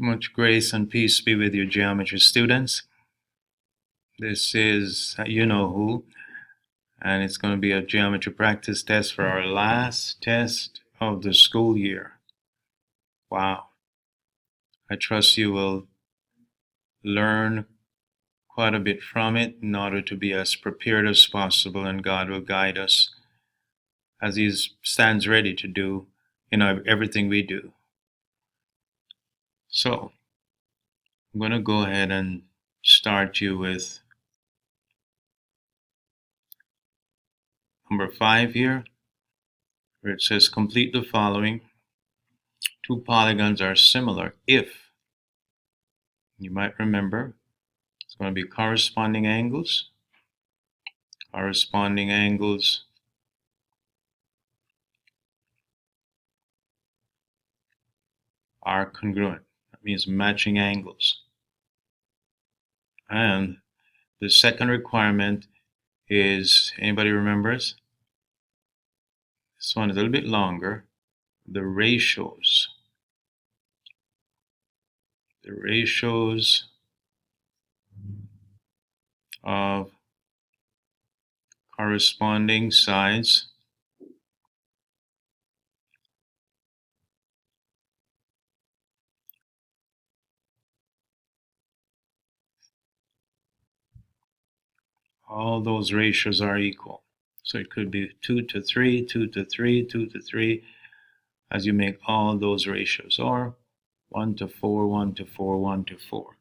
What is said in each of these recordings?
Much grace and peace be with you, geometry students. This is you know who, and it's going to be a geometry practice test for our last test of the school year. Wow. I trust you will learn quite a bit from it in order to be as prepared as possible, and God will guide us as He stands ready to do everything we do. So I'm going to go ahead and start you with number 5 here, where it says complete the following. Two polygons are similar if, you might remember, it's going to be corresponding angles. Corresponding angles are congruent. That means matching angles. And the second requirement is, anybody remembers? This one is a little bit longer. The ratios. The ratios of corresponding sides all those ratios are equal. So it could be 2 to 3, 2 to 3, 2 to 3, as you make all those ratios, or 1 to 4, 1 to 4, 1 to 4.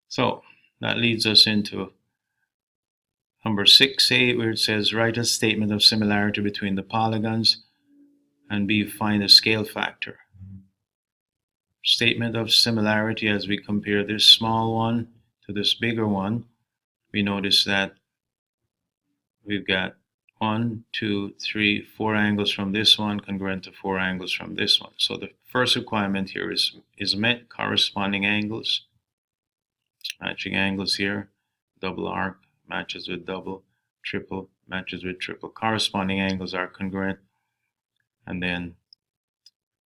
So that leads us into number 6a, where it says write a statement of similarity between the polygons, and B, find the scale factor. Statement of similarity, as we compare this small one to this bigger one, we notice that we've got 1, 2, 3, 4 angles from this one congruent to 4 angles from this one. So the first requirement here is met. Corresponding angles, matching angles here. Double arc matches with double, triple matches with triple. Corresponding angles are congruent, and then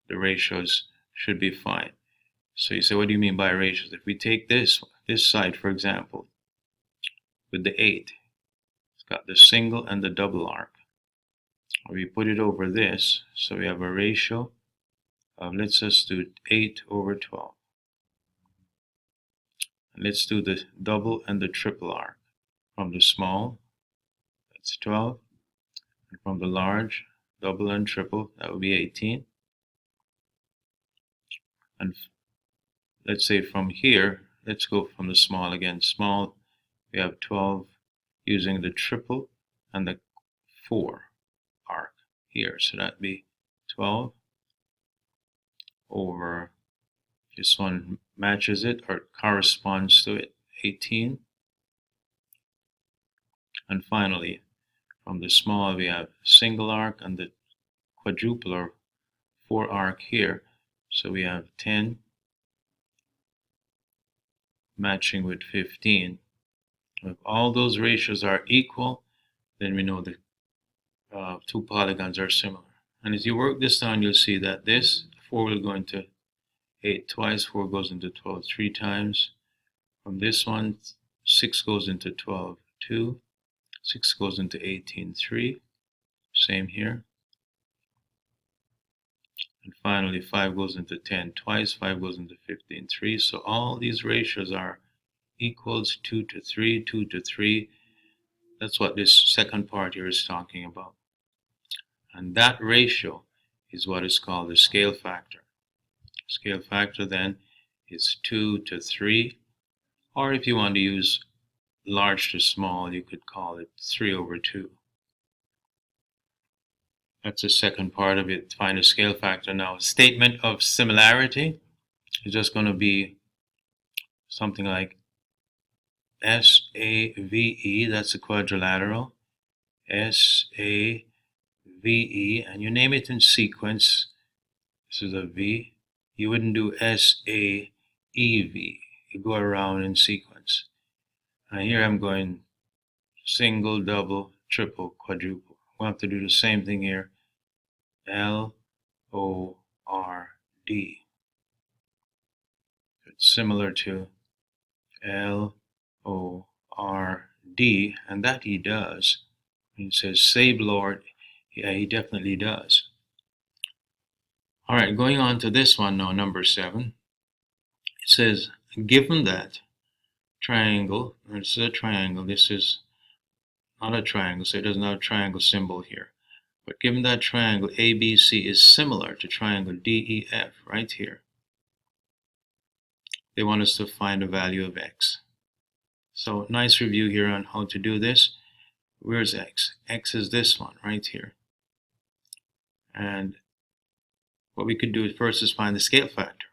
the ratios should be fine. So you say, what do you mean by ratios? If we take this side, for example, with the 8, it's got the single and the double arc. We put it over this, so we have a ratio of, let's just do 8 over 12. And let's do the double and the triple arc. From the small, that's 12. And from the large, double and triple, that would be 18. And let's say from here, let's go from the small again. Small, we have 12 using the triple and the 4 arc here. So that'd be 12 over, this one matches it or corresponds to it, 18. And finally, from the small, we have single arc and the quadruple or 4 arc here. So we have 10 matching with 15. If all those ratios are equal, then we know the two polygons are similar. And as you work this down, you'll see that this 4 will go into 8 twice, 4 goes into 12 3 times. From this one, 6 goes into 12 2, 6 goes into 18 3. Same here. And finally, 5 goes into 10 twice, 5 goes into 15 3. So all these ratios are equals 2 to 3, 2 to 3. That's what this second part here is talking about. And that ratio is what is called the scale factor. Scale factor then is 2 to 3, or if you want to use large to small, you could call it 3 over 2. That's the second part of it. Find a scale factor. Now, statement of similarity is just going to be something like SAVE, that's a quadrilateral, SAVE, and you name it in sequence. This is a V. You wouldn't do SAEV. You go around in sequence. And here I'm going single, double, triple, quadruple. We'll have to do the same thing here. LORD. similar to L-O-R-D, and that he does. He says, save Lord. Yeah, he definitely does. All right, going on to this one now, number 7. It says, given that triangle, this is a triangle, this is not a triangle, so it doesn't have a triangle symbol here. But given that triangle ABC is similar to triangle DEF right here, they want us to find the value of x. So nice review here on how to do this. Where's x? X is this one right here. And what we could do first is find the scale factor.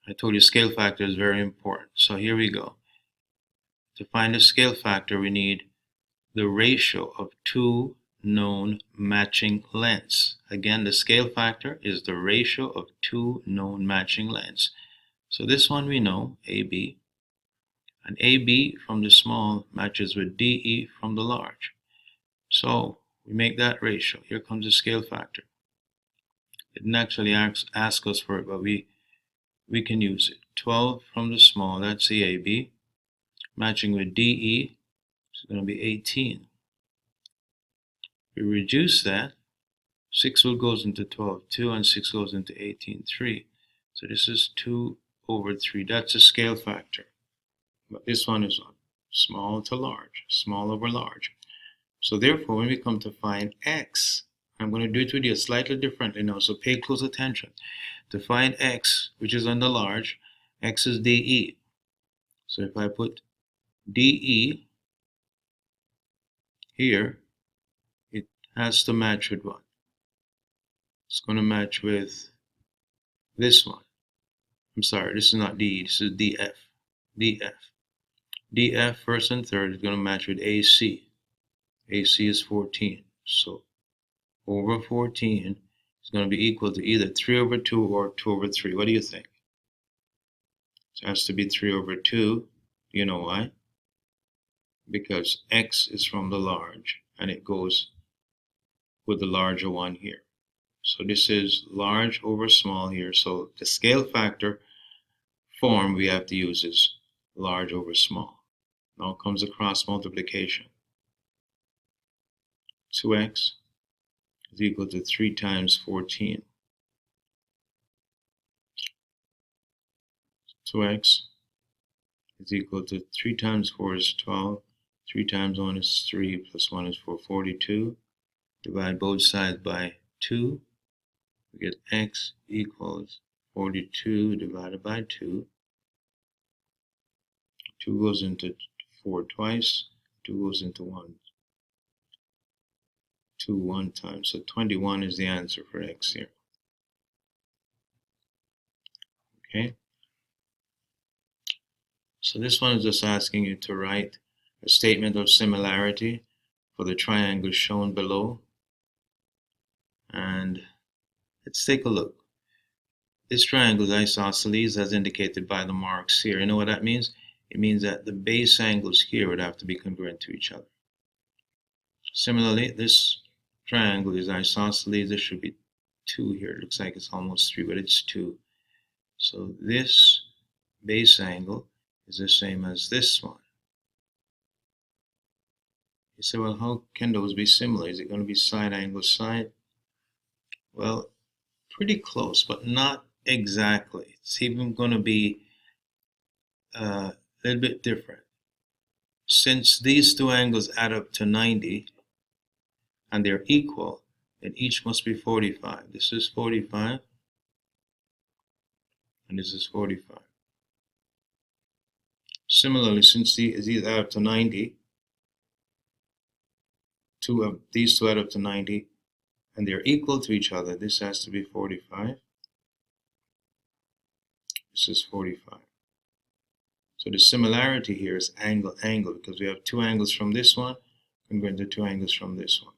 I told you scale factor is very important. So here we go. To find the scale factor, we need the ratio of two known matching lengths. Again, the scale factor is the ratio of two known matching lengths. So this one we know, AB. And AB from the small matches with DE from the large. So we make that ratio. Here comes the scale factor. It didn't actually ask us for it, but we can use it. 12 from the small, that's the AB. Matching with DE, it's going to be 18. We reduce that. 6 goes into 12, 2, and 6 goes into 18, 3. So this is 2 over 3. That's a scale factor. But this one is small to large, small over large. So therefore, when we come to find x, I'm going to do it with you slightly differently now, so pay close attention. To find x, which is on the large, x is DE. So if I put DE here, it has to match with what? It's going to match with this one. I'm sorry, this is not DE, this is DF. DF. DF first and third is going to match with AC. AC is 14. So over 14 is going to be equal to either 3 over 2 or 2 over 3. What do you think? It has to be 3 over 2. You know why? Because x is from the large and it goes with the larger one here. So this is large over small here. So the scale factor form we have to use is large over small. Now comes the cross multiplication. 2x is equal to 3 times 14. 2x is equal to 3 times 4 is 12. 3 times 1 is 3 plus 1 is 4, 42. Divide both sides by 2. We get x equals 42 divided by 2. 2 goes into 4 twice. 2 goes into 1. 2 one time. So 21 is the answer for x here. Okay. So this one is just asking you to write a statement of similarity for the triangle shown below. And let's take a look. This triangle is isosceles as indicated by the marks here. You know what that means? It means that the base angles here would have to be congruent to each other. Similarly, this triangle is isosceles. There should be 2 here. It looks like it's almost 3, but it's 2. So this base angle is the same as this one. You say, well, how can those be similar? Is it going to be side angle side? Well, pretty close, but not exactly. It's even going to be a little bit different. Since these two angles add up to 90 and they're equal, then each must be 45. This is 45 and this is 45. Similarly, since these add up to 90, these two add up to 90 and they're equal to each other, this has to be 45. This is 45. So the similarity here is angle, because we have 2 angles from this one congruent to 2 angles from this one.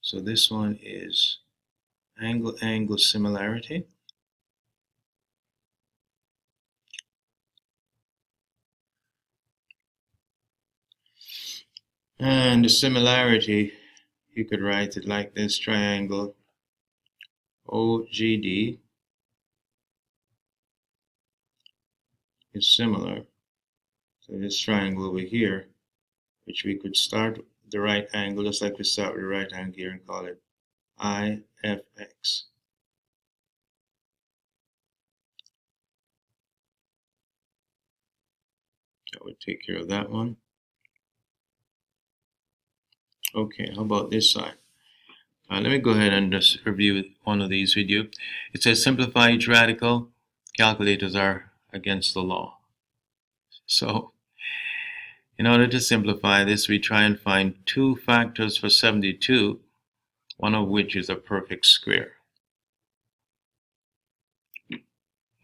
So this one is angle similarity. And the similarity, you could write it like this: triangle OGD is similar to this triangle over here, which we could start the right angle, just like we start with the right angle here, and call it IFX. That would take care of that one. Okay, how about this side? Let me go ahead and just review one of these with you. It says simplify each radical. Calculators are against the law. So in order to simplify this, we try and find two factors for 72, one of which is a perfect square.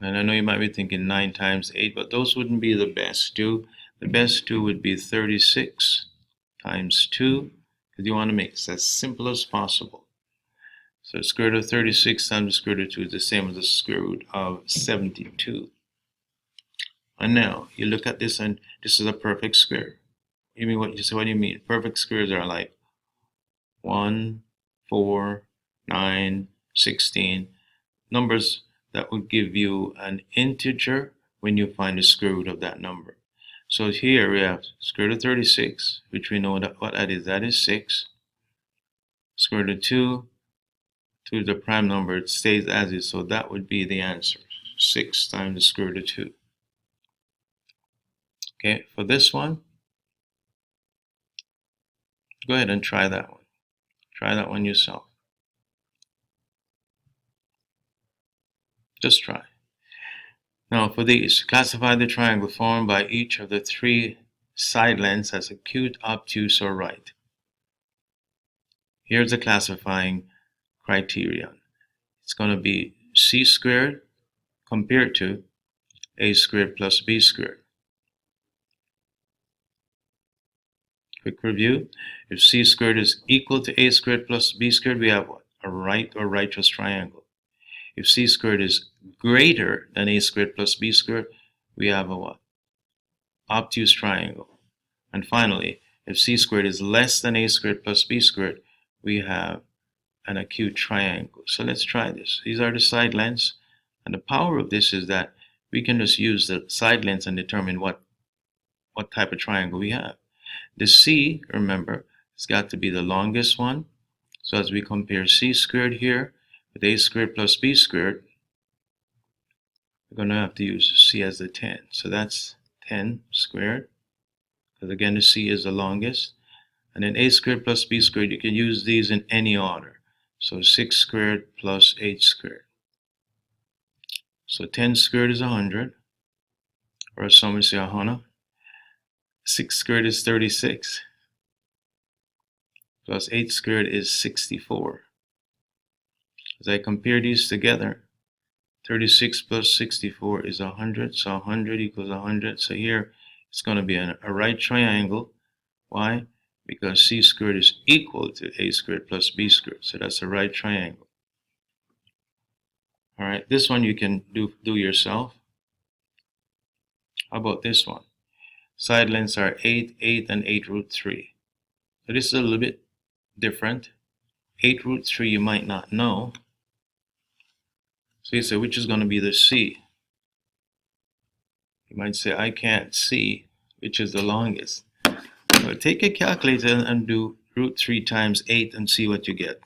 And I know you might be thinking 9 times 8, but those wouldn't be the best two. The best two would be 36 times 2, because you want to make this as simple as possible. So the square root of 36 times the square root of 2 is the same as the square root of 72. And now you look at this, and this is a perfect square. You mean what? You say, what do you mean? Perfect squares are like 1, 4, 9, 16. Numbers that would give you an integer when you find the square root of that number. So here we have square root of 36, which we know that what that is 6. Square root of 2 is the prime number, it stays as is, so that would be the answer. 6 times the square root of 2. Okay, for this one, go ahead and try that one. Try that one yourself. Just try. Now for these, classify the triangle formed by each of the 3 side lengths as acute, obtuse, or right. Here's the classifying criterion. It's going to be c squared compared to a squared plus b squared. Quick review. If c squared is equal to a squared plus b squared, we have what? A right or righteous triangle. If c squared is greater than a squared plus b squared, we have a what? Obtuse triangle. And finally, if c squared is less than a squared plus b squared, we have an acute triangle. So let's try this. These are the side lengths, and the power of this is that we can just use the side lengths and determine what type of triangle we have. The c, remember, has got to be the longest one. So as we compare c squared here with a squared plus b squared, we're going to have to use c as the 10. So that's 10 squared, because again the c is the longest. And then a squared plus b squared, you can use these in any order. So 6 squared plus 8 squared. So 10 squared is 100, or as some would say 100. 6 squared is 36, plus 8 squared is 64. As I compare these together, 36 plus 64 is 100, so 100 equals 100. So here it's going to be a right triangle. Why? Because c squared is equal to a squared plus b squared, so that's a right triangle. All right, this one you can do yourself. How about this one? Side lengths are 8, 8, and 8 root 3. So this is a little bit different. 8 root 3 you might not know. So you say, which is going to be the c? You might say, I can't see which is the longest. So take a calculator and do root 3 times 8 and see what you get.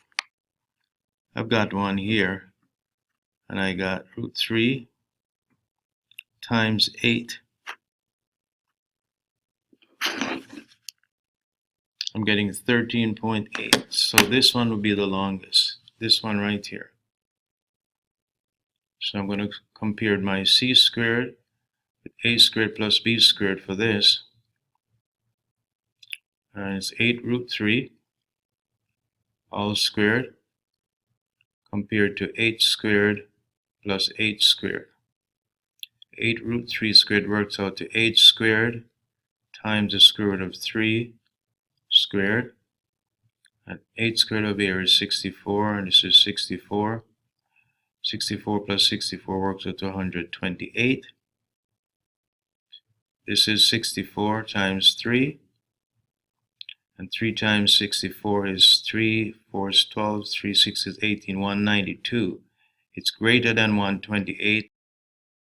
I've got one here, and I got root 3 times 8. I'm getting 13.8. So this one will be the longest. This one right here. So I'm going to compare my c squared with a squared plus b squared for this. And it's 8 root 3 all squared compared to 8 squared plus 8 squared. 8 root 3 squared works out to 8 squared times the square root of 3 squared. And 8 squared over here is 64, and this is 64. 64 plus 64 works out to 128. This is 64 times 3. And 3 times 64 is 3, 4 is 12, 3, 6 is 18, 192. It's greater than 128.